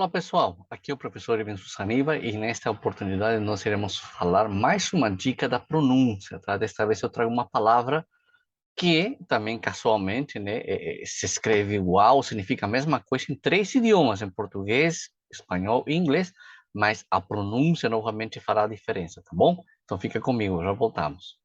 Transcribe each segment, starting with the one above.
Olá pessoal, aqui é o professor Ivenso Saniba e nesta oportunidade nós iremos falar mais uma dica da pronúncia, tá? Desta vez eu trago uma palavra que também casualmente, né, se escreve igual, significa a mesma coisa em três idiomas, em português, espanhol e inglês, mas a pronúncia novamente fará a diferença, tá bom? Então fica comigo, já voltamos.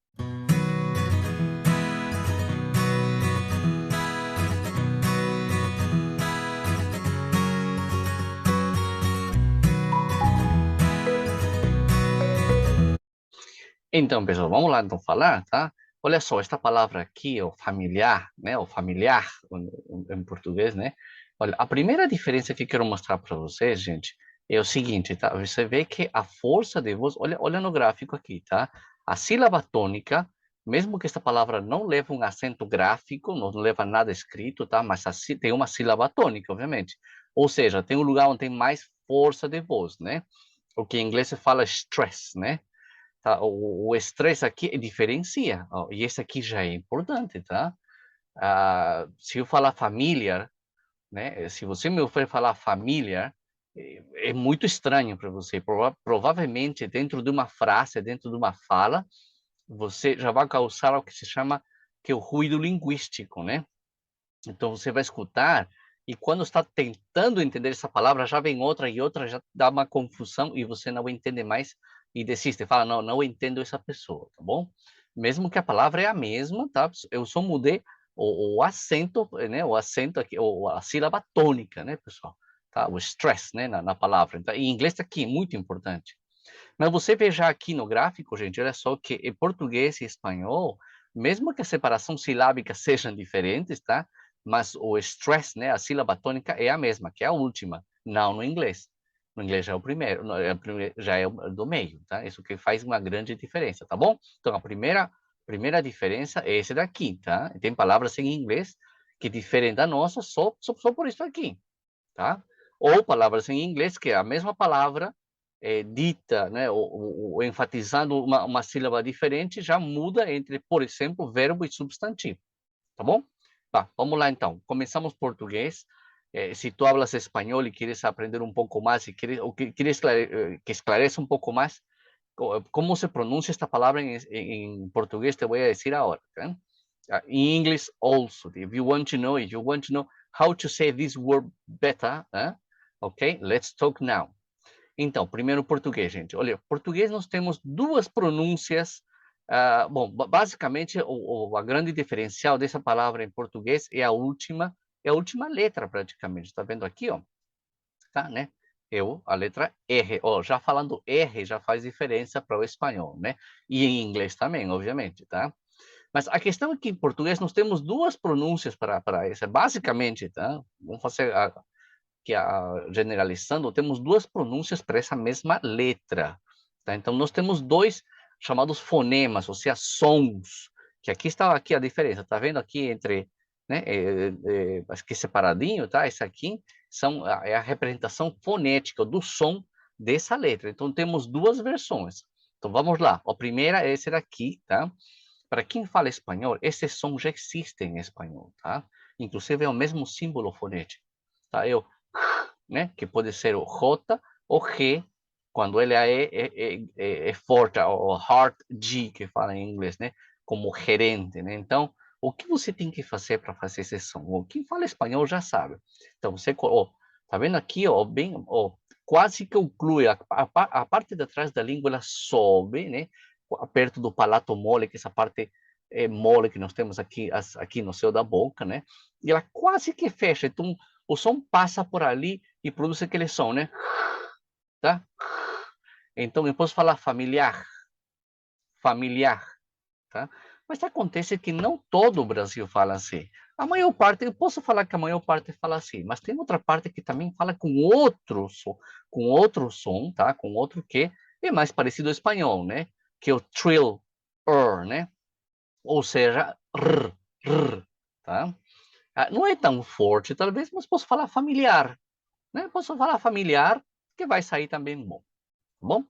Então, pessoal, vamos lá então falar, tá? Olha só, esta palavra aqui, o familiar, né? O familiar em português, né? Olha, a primeira diferença que eu quero mostrar para vocês, gente, é o seguinte, tá? Você vê que a força de voz, olha no gráfico aqui, tá? A sílaba tônica, mesmo que esta palavra não leve um acento gráfico, não leva nada escrito, tá? Mas tem uma sílaba tônica, obviamente. Ou seja, tem um lugar onde tem mais força de voz, né? O que em inglês se fala stress, né? Tá? O estresse aqui diferencia, ó, e esse aqui já é importante, tá? Se eu falar família, né? Se você me oferecer falar família, é muito estranho para você. Provavelmente, dentro de uma frase, dentro de uma fala, você já vai causar o que se chama que é o ruído linguístico, né? Então, você vai escutar e quando está tentando entender essa palavra, já vem outra e outra, já dá uma confusão e você não entende mais e desiste. Fala, não, não entendo essa pessoa, tá bom? Mesmo que a palavra é a mesma, tá? Eu só mudei o acento, né? O acento aqui, ou a sílaba tônica, né, pessoal? Tá? O stress, né, na palavra. Então, em inglês está aqui, muito importante. Mas você veja aqui no gráfico, gente, olha só que em português e espanhol, mesmo que a separação silábica sejam diferentes, tá? Mas o stress, né, a sílaba tônica é a mesma, que é a última, não no inglês. No inglês já é o primeiro, já é o do meio, tá? Isso que faz uma grande diferença, tá bom? Então, a primeira diferença é esse daqui, tá? Tem palavras em inglês que diferem da nossa só por isso aqui, tá? Ou palavras em inglês que é a mesma palavra dita, né, ou enfatizando uma sílaba diferente, já muda entre, por exemplo, verbo e substantivo, tá bom? Tá, vamos lá então. Começamos português. Se tu hablas espanhol e quieres aprender um pouco mais, e quieres que esclareça um pouco mais como se pronuncia esta palabra en portugués, te voy a decir ahora. Okay? In English also, if you want to know how to say this word better, okay, let's talk now. Então, primeiro português, gente. Olha, português nós temos duas pronúncias. Bom, basicamente, a grande diferencial dessa palavra em português é a última letra, praticamente. Está vendo aqui, ó? Tá, né? A letra R. Ó, já falando R já faz diferença para o espanhol, né? E em inglês também, obviamente, tá? Mas a questão é que em português nós temos duas pronúncias para essa. Basicamente, tá? Vamos fazer generalizando, temos duas pronúncias para essa mesma letra. Tá? Então, nós temos dois chamados fonemas, ou seja, sons, que aqui está aqui a diferença. Está vendo aqui entre, né, aqui separadinho, tá? Esse aqui é a representação fonética do som dessa letra. Então, temos duas versões. Então, vamos lá. A primeira é esse daqui, tá? Para quem fala espanhol, esse som já existe em espanhol, tá? Inclusive é o mesmo símbolo fonético, tá? Né? Que pode ser o J ou G, quando ele é forte, o hard G, que fala em inglês, né? Como gerente, né? Então, o que você tem que fazer para fazer esse som? Quem fala espanhol já sabe. Então, você, tá vendo aqui, ó, bem, ó, quase que oclui, a parte de trás da língua, ela sobe, né? Perto do palato mole, que essa parte mole que nós temos aqui no céu da boca, né? E ela quase que fecha. Então, o som passa por ali e produz aquele som, né? Tá? Então, eu posso falar familiar, familiar, tá? Mas acontece que não todo o Brasil fala assim. A maior parte, eu posso falar que a maior parte fala assim, mas tem outra parte que também fala com outro som, tá? Com outro que é mais parecido ao espanhol, né? Que é o trill, né? Ou seja, tá? Não é tão forte, talvez, mas posso falar familiar, né? Posso falar familiar, que vai sair também bom. Tá bom?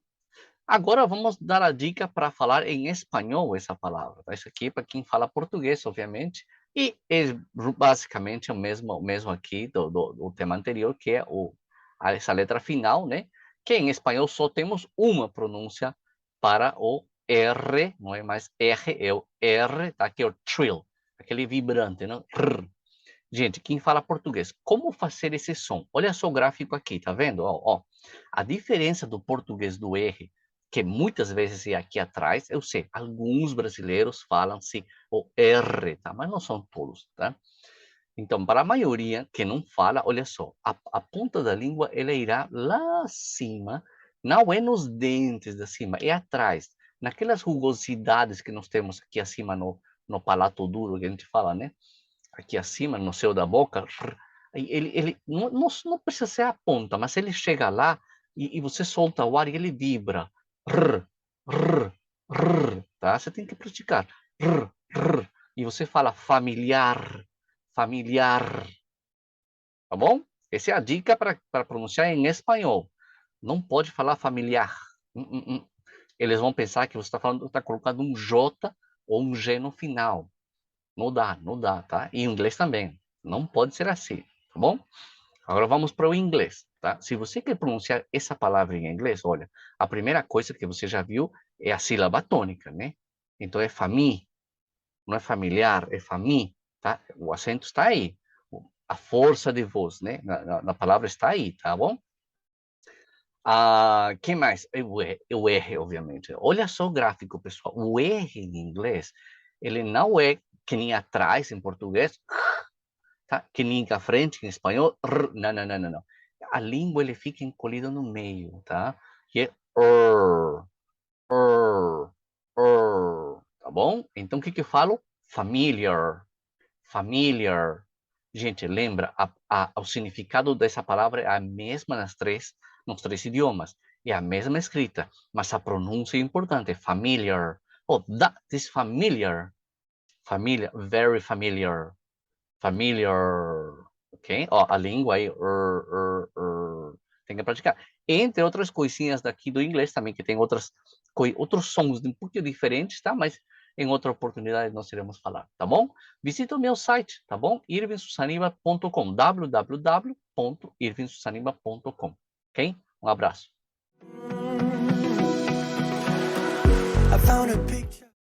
Agora vamos dar a dica para falar em espanhol essa palavra. Tá? Isso aqui é para quem fala português, obviamente, e é basicamente o mesmo aqui do tema anterior, que é essa letra final, né? Que em espanhol só temos uma pronúncia para o R, não é mais R, é o R, tá? Que é o trill, aquele vibrante, não? R. Gente, quem fala português, como fazer esse som? Olha só o gráfico aqui, tá vendo? Ó, a diferença do português do R, que muitas vezes é aqui atrás, eu sei, alguns brasileiros falam-se o R, tá? Mas não são todos, tá? Então, para a maioria que não fala, olha só, a ponta da língua, ela irá lá acima, não é nos dentes de cima, é atrás, naquelas rugosidades que nós temos aqui acima no palato duro, que a gente fala, né? Aqui acima, no céu da boca, ele não precisa ser a ponta, mas ele chega lá e você solta o ar e ele vibra. Rr, rr, rr, tá? Você tem que praticar. Rr, rr, e você fala familiar, familiar, tá bom? Essa é a dica para pronunciar em espanhol. Não pode falar familiar. Eles vão pensar que você está colocando um J ou um G no final. Não dá, tá? E em inglês também. Não pode ser assim, tá bom? Agora vamos para o inglês, tá? Se você quer pronunciar essa palavra em inglês, olha, a primeira coisa que você já viu é a sílaba tônica, né? Então é famí, não é familiar, é famí, tá? O acento está aí. A força de voz, né? Na palavra está aí, tá bom? Quem mais? O R, obviamente. Olha só o gráfico, pessoal. O R em inglês, ele não é que nem atrás em português, tá? Que nem à frente em espanhol. Não, não, não, não, não. A língua ele fica encolhida no meio, tá? E é tá bom? Então o que que eu falo? Familiar, familiar. Gente, lembra, o significado dessa palavra é a mesma nos três idiomas. É a mesma escrita, mas a pronúncia é importante. Familiar. Oh, that is familiar. Familiar, very familiar. Familiar. Ok? Ó, a língua aí. Tem que praticar. Entre outras coisinhas daqui do inglês também, que tem outros sons um pouquinho diferentes, tá? Mas em outra oportunidade nós iremos falar, tá bom? Visita o meu site, tá bom? irvingsusaniba.com, www.irvingsusaniba.com, ok? Um abraço.